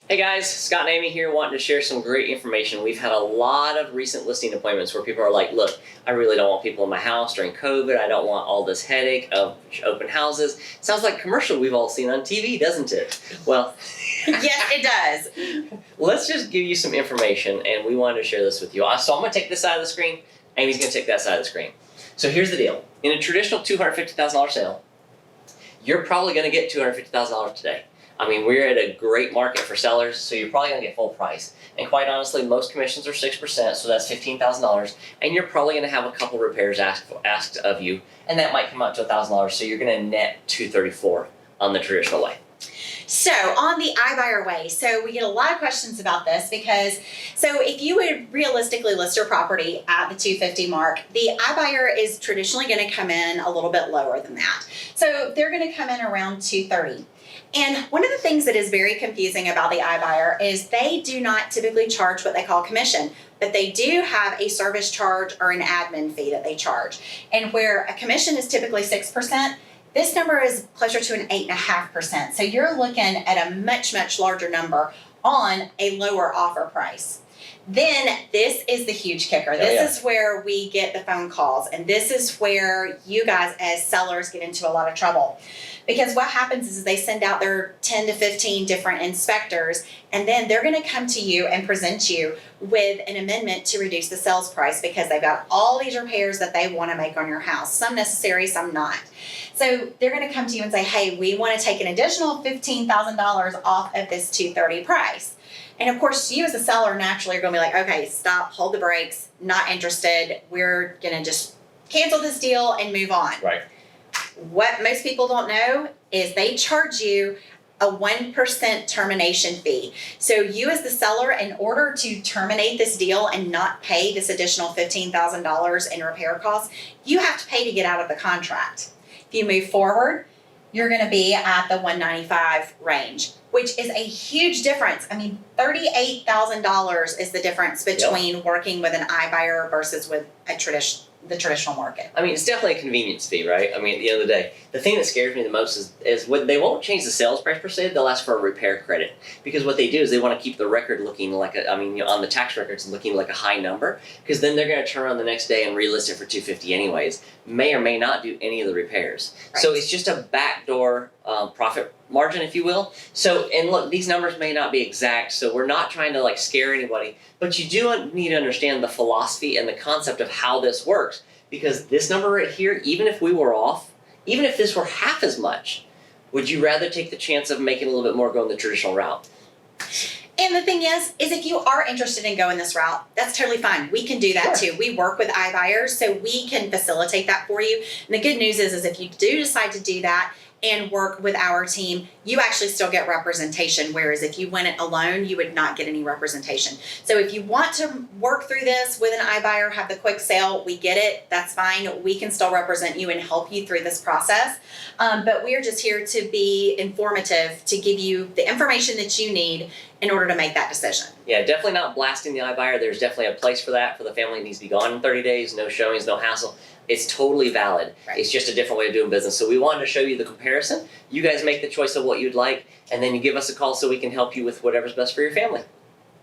Hey guys, Scott and Amy here wanting to share some great information. We've had a lot of recent listing appointments where people are like, look, I really don't want people in my house during COVID. I don't want all this headache of open houses. Sounds like a commercial we've all seen on TV, doesn't it? Well, yes, it does. Let's just give you some information, and we wanted to share this with you. So I'm going to take this side of the screen. Amy's going to take that side of the screen. So here's the deal. In a traditional $250,000 sale, you're probably going to get $250,000 today. I mean, we're at a great market for sellers, so you're probably going to get full price. And quite honestly, most commissions are 6%, so that's $15,000. And you're probably going to have a couple repairs asked of you, and that might come out to $1,000. So you're going to net $234 on the traditional way. So on the iBuyer way, so we get a lot of questions about this because, so if you would realistically list your property at the 250 mark, the iBuyer is traditionally going to come in a little bit lower than that. So they're going to come in around 230. And one of the things that is very confusing about the iBuyer is they do not typically charge what they call commission, but they do have a service charge or an admin fee that they charge. And where a commission is typically 6%, this number is closer to an 8.5%. So you're looking at a much, much larger number on a lower offer price. Then this is the huge kicker. This is where we get the phone calls, and this is where you guys as sellers get into a lot of trouble. Because what happens is they send out their 10 to 15 different inspectors, and then they're going to come to you and present you with an amendment to reduce the sales price because they've got all these repairs that they want to make on your house. Some necessary, some not. So they're going to come to you and say, hey, we want to take an additional $15,000 off of this $230 price. And of course, you as a seller naturally are going to be like, okay, stop, hold the brakes, not interested. We're going to just cancel this deal and move on. Right. What most people don't know is they charge you a 1% termination fee. So you as the seller, in order to terminate this deal and not pay this additional $15,000 in repair costs, you have to pay to get out of the contract. If you move forward, you're going to be at the $195 range, which is a huge difference. I mean, $38,000 is the difference between working with an iBuyer versus with a the traditional market. I mean, it's definitely a convenience fee, right? I mean, at the end of the day, the thing that scares me the most is when they won't change the sales price per se, they'll ask for a repair credit. Because what they do is they want to keep the record looking like on the tax records looking like a high number, because then they're going to turn around the next day and relist it for $250 anyways. May or may not do any of the repairs. Right. So it's just a backdoor profit margin, if you will. So, and look, these numbers may not be exact, so we're not trying to like scare anybody, but you do need to understand the philosophy and the concept of how this works, because this number right here, even if we were off, even if this were half as much, would you rather take the chance of making a little bit more going the traditional route? And the thing is if you are interested in going this route, that's totally fine. We can do that too. We work with iBuyers, so we can facilitate that for you. And the good news is if you do decide to do that and work with our team, you actually still get representation, whereas if you went it alone, you would not get any representation. So if you want to work through this with an iBuyer, have the quick sale, we get it, that's fine. We can still represent you and help you through this process. But we're just here to be informative, to give you the information that you need in order to make that decision. Yeah, definitely not blasting the iBuyer. There's definitely a place for that, for the family that needs to be gone in 30 days, no showings, no hassle. It's totally valid. Right. It's just a different way of doing business. So we wanted to show you the comparison. You guys make the choice of what you'd like, and then you give us a call so we can help you with whatever's best for your family.